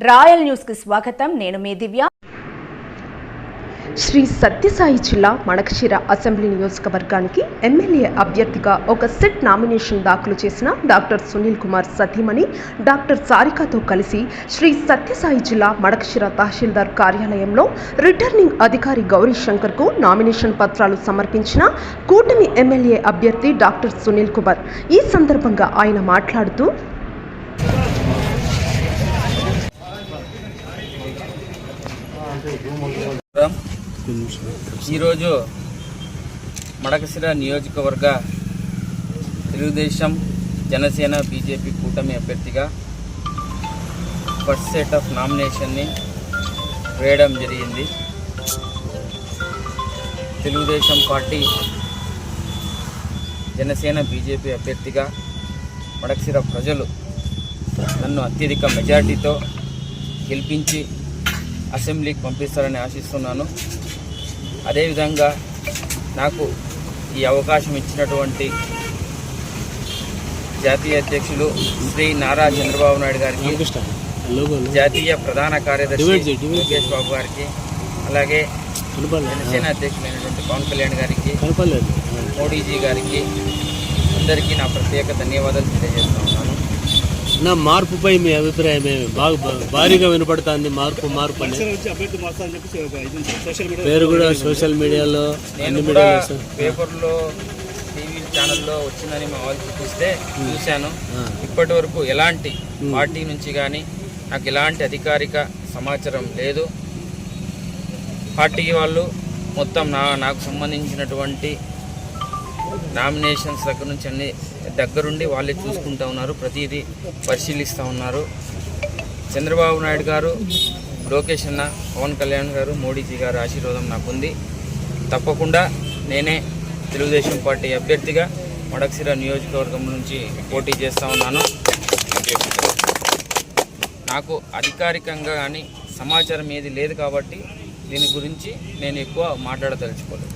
Royal news కి స్వాగతం. నేను మీ దివ్య. శ్రీ సత్యసాయి జిల్లా మడకశిర అసెంబ్లీ నియోజకవర్గానికి ఎమ్మెల్యే అభ్యర్థిగా ఒక సెట్ నామినేషన్ దాఖలు చేసిన డాక్టర్ సునీల్ కుమార్ సతీమణి డాక్టర్ సారికతో కలిసి శ్రీ సత్యసాయి జిల్లా మడకశిర తహసీల్దార్ కార్యాలయంలో రిటర్నింగ్ అధికారి గౌరీ శంకర్కు నామినేషన్ పత్రాలు సమర్పించిన కూటమి ఎమ్మెల్యే అభ్యర్థి డాక్టర్ సునీల్ కుమార్. ఈ సందర్భంగా ఆయన మాట్లాడుతూ, ఈరోజు మడకశిర నియోజకవర్గ తెలుగుదేశం జనసేన బీజేపీ కూటమి అభ్యర్థిగా ఫస్ట్ సెట్ ఆఫ్ నామినేషన్ని వేయడం జరిగింది. తెలుగుదేశం పార్టీ జనసేన బీజేపీ అభ్యర్థిగా మడకశిర ప్రజలు నన్ను అత్యధిక మెజార్టీతో గెలిపించి అసెంబ్లీకి పంపిస్తారని ఆశిస్తున్నాను. అదేవిధంగా నాకు ఈ అవకాశం ఇచ్చినటువంటి జాతీయ అధ్యక్షులు శ్రీ నారా చంద్రబాబు నాయుడు గారికి, జాతీయ ప్రధాన కార్యదర్శి లోకేష్ బాబు గారికి, అలాగే జనసేన అధ్యక్షులైనటువంటి పవన్ కళ్యాణ్ గారికి, మోడీజీ గారికి అందరికీ నా ప్రత్యేక ధన్యవాదాలు తెలియజేస్తూ ఉన్నాను. నా మార్పుపై మీ అభిప్రాయం బాగా భారీగా వినపడుతుంది. మార్పు అని పేరు కూడా సోషల్ మీడియాలో, నేను కూడా పేపర్లో, టీవీ ఛానల్లో వచ్చిందని మా వాళ్ళు చూశాను. ఇప్పటి వరకు ఎలాంటి పార్టీ నుంచి కానీ నాకు ఎలాంటి అధికారిక సమాచారం లేదు. పార్టీ వాళ్ళు మొత్తం నాకు సంబంధించినటువంటి నామినేషన్స్ దగ్గర నుంచి అన్ని దగ్గరుండి వాళ్ళే చూసుకుంటూ ఉన్నారు, ప్రతిదీ పరిశీలిస్తూ ఉన్నారు. చంద్రబాబు నాయుడు గారు, లోకేష్ అన్న, పవన్ కళ్యాణ్ గారు, మోడీజీ గారు ఆశీర్వాదం నాకుంది. తప్పకుండా నేనే తెలుగుదేశం పార్టీ అభ్యర్థిగా మడకశిర నియోజకవర్గం నుంచి పోటీ చేస్తూ ఉన్నాను. నాకు అధికారికంగా కానీ సమాచారం ఏది లేదు కాబట్టి దీని గురించి నేను ఎక్కువ మాట్లాడదలుచుకోలేదు.